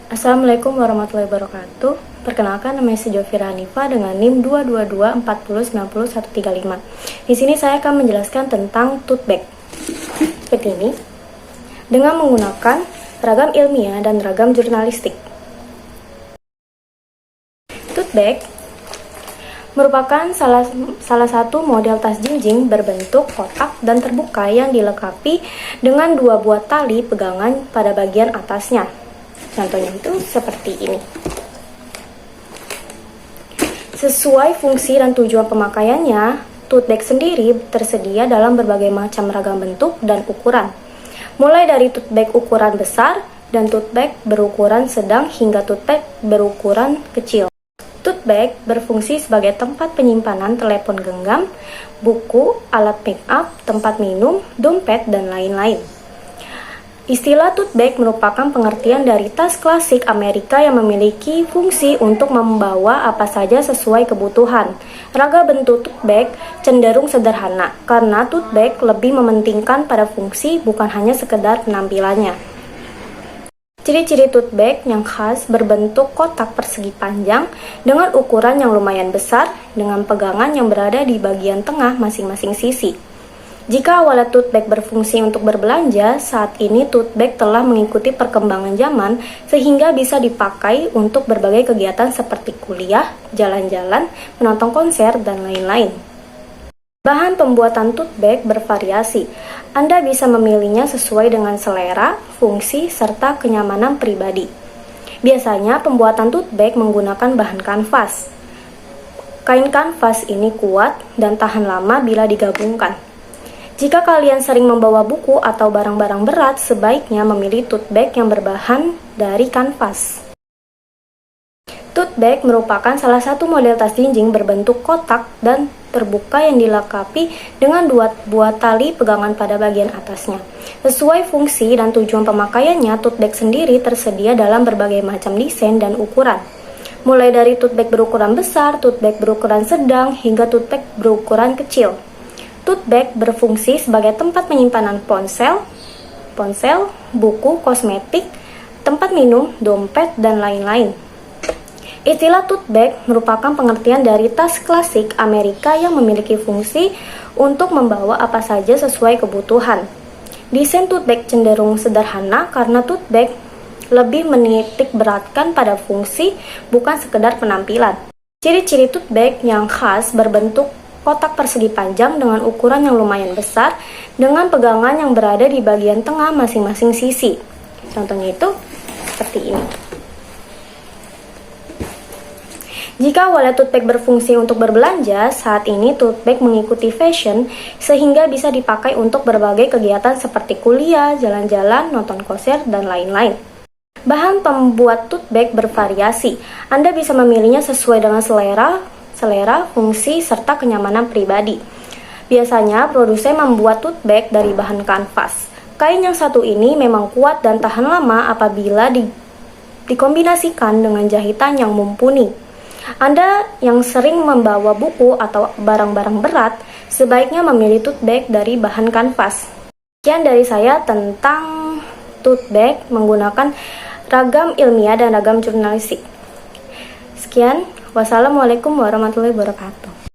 Assalamualaikum warahmatullahi wabarakatuh. Perkenalkan, nama saya Jovira Hanifa dengan NIM 22240900135. Di sini saya akan menjelaskan tentang tote bag. Seperti ini, dengan menggunakan ragam ilmiah dan ragam jurnalistik. Tote bag merupakan salah satu model tas jinjing berbentuk kotak dan terbuka yang dilengkapi dengan dua buah tali pegangan pada bagian atasnya. Contohnya itu seperti ini. Sesuai fungsi dan tujuan pemakaiannya, tote bag sendiri tersedia dalam berbagai macam ragam bentuk dan ukuran. Mulai dari tote bag ukuran besar dan tote bag berukuran sedang hingga tote bag berukuran kecil. Tote bag berfungsi sebagai tempat penyimpanan telepon genggam, buku, alat make up, tempat minum, dompet, dan lain-lain. Istilah tote bag merupakan pengertian dari tas klasik Amerika yang memiliki fungsi untuk membawa apa saja sesuai kebutuhan. Ragam bentuk tote bag cenderung sederhana, karena tote bag lebih mementingkan pada fungsi bukan hanya sekedar penampilannya. Ciri-ciri tote bag yang khas berbentuk kotak persegi panjang dengan ukuran yang lumayan besar dengan pegangan yang berada di bagian tengah masing-masing sisi. Jika awalnya tote bag berfungsi untuk berbelanja, saat ini tote bag telah mengikuti perkembangan zaman sehingga bisa dipakai untuk berbagai kegiatan seperti kuliah, jalan-jalan, menonton konser, dan lain-lain. Bahan pembuatan tote bag bervariasi. Anda bisa memilihnya sesuai dengan selera, fungsi, serta kenyamanan pribadi. Biasanya pembuatan tote bag menggunakan bahan kanvas. Kain kanvas ini kuat dan tahan lama bila digabungkan. Jika kalian sering membawa buku atau barang-barang berat, sebaiknya memilih tote bag yang berbahan dari kanvas. Tote bag merupakan salah satu model tas jinjing berbentuk kotak dan terbuka yang dilengkapi dengan dua buah tali pegangan pada bagian atasnya. Sesuai fungsi dan tujuan pemakaiannya, tote bag sendiri tersedia dalam berbagai macam desain dan ukuran. Mulai dari tote bag berukuran besar, tote bag berukuran sedang, hingga tote bag berukuran kecil. Tote bag berfungsi sebagai tempat penyimpanan ponsel, buku, kosmetik, tempat minum, dompet, dan lain-lain. Istilah tote bag merupakan pengertian dari tas klasik Amerika yang memiliki fungsi untuk membawa apa saja sesuai kebutuhan. Desain tote bag cenderung sederhana karena tote bag lebih menitik beratkan pada fungsi bukan sekedar penampilan. Ciri-ciri tote bag yang khas berbentuk kotak persegi panjang dengan ukuran yang lumayan besar dengan pegangan yang berada di bagian tengah masing-masing sisi. Contohnya itu seperti ini. Jika awalnya tote bag berfungsi untuk berbelanja, saat ini tote bag mengikuti fashion sehingga bisa dipakai untuk berbagai kegiatan seperti kuliah, jalan-jalan, nonton konser, dan lain-lain. Bahan pembuat tote bag bervariasi. Anda bisa memilihnya sesuai dengan selera, fungsi, serta kenyamanan pribadi. Biasanya, produsen membuat tote bag dari bahan kanvas. Kain yang satu ini memang kuat dan tahan lama apabila dikombinasikan dengan jahitan yang mumpuni. Anda yang sering membawa buku atau barang-barang berat, sebaiknya memilih tote bag dari bahan kanvas. Sekian dari saya tentang tote bag menggunakan ragam ilmiah dan ragam jurnalistik. Sekian. Wassalamualaikum warahmatullahi wabarakatuh.